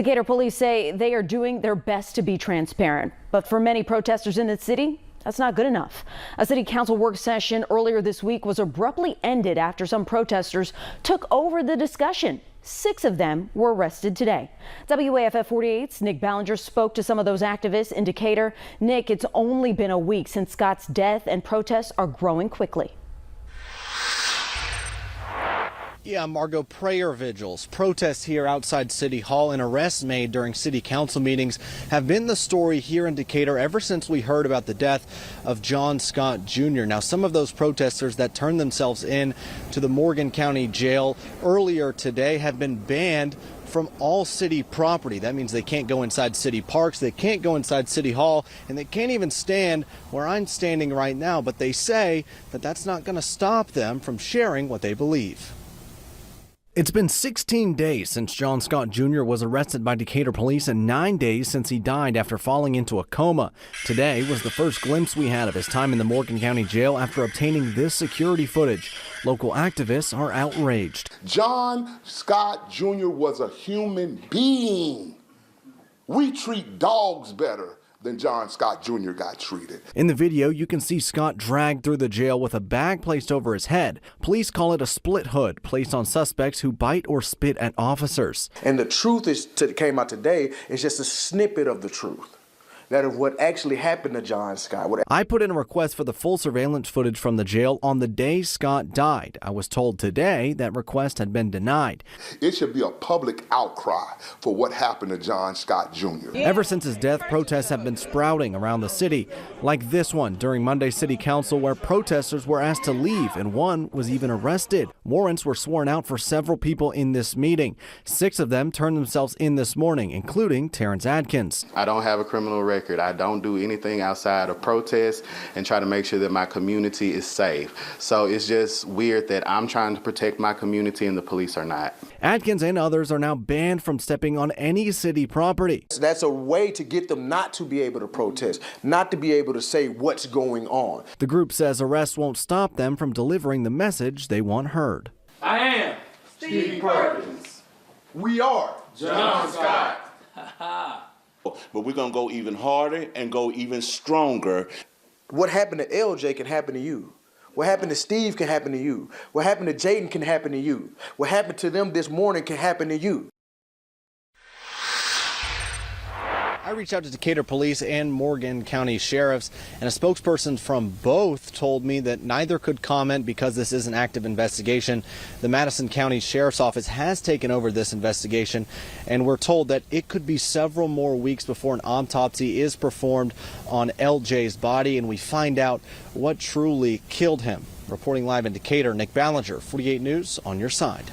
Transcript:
Decatur police say they are doing their best to be transparent, but for many protesters in the city, that's not good enough. A city council work session earlier this week was abruptly ended after some protesters took over the discussion. 6 of them were arrested today. WAFF 48's Nick Ballinger spoke to some of those activists in Decatur. Nick, it's only been a week since Scott's death and protests are growing quickly. Yeah, Margot, prayer vigils, protests here outside City Hall, and arrests made during city council meetings have been the story here in Decatur ever since we heard about the death of John Scott Jr. Now, some of those protesters that turned themselves in to the Morgan County Jail earlier today have been banned from all city property. That means they can't go inside city parks, they can't go inside City Hall, and they can't even stand where I'm standing right now. But they say that that's not going to stop them from sharing what they believe. It's been 16 days since John Scott Jr. was arrested by Decatur police and 9 days since he died after falling into a coma. Today was the first glimpse we had of his time in the Morgan County Jail after obtaining this security footage. Local activists are outraged. John Scott Jr. was a human being. We treat dogs better than John Scott Jr. got treated. In the video, you can see Scott dragged through the jail with a bag placed over his head. Police call it a split hood placed on suspects who bite or spit at officers. And the truth came out today is just a snippet of the truth. That of what actually happened to John Scott. I put in a request for the full surveillance footage from the jail on the day Scott died. I was told today that request had been denied. It should be a public outcry for what happened to John Scott Jr. Ever since his death, protests have been sprouting around the city, like this one during Monday's city council where protesters were asked to leave and one was even arrested. Warrants were sworn out for several people in this meeting. 6 of them turned themselves in this morning, including Terrence Adkins. I don't have a criminal record. I don't do anything outside of protest and try to make sure that my community is safe. So it's just weird that I'm trying to protect my community and the police are not. Adkins and others are now banned from stepping on any city property. That's a way to get them not to be able to protest, not to be able to say what's going on. The group says arrests won't stop them from delivering the message they want heard. I am Steve Perkins. We are John Scott. But we're going to go even harder and go even stronger. What happened to LJ can happen to you. What happened to Steve can happen to you. What happened to Jaden can happen to you. What happened to them this morning can happen to you. I reached out to Decatur police and Morgan County sheriffs, and a spokesperson from both told me that neither could comment because this is an active investigation. The Madison County Sheriff's Office has taken over this investigation, and we're told that it could be several more weeks before an autopsy is performed on LJ's body and we find out what truly killed him. Reporting live in Decatur, Nick Ballinger, 48 News, on your side.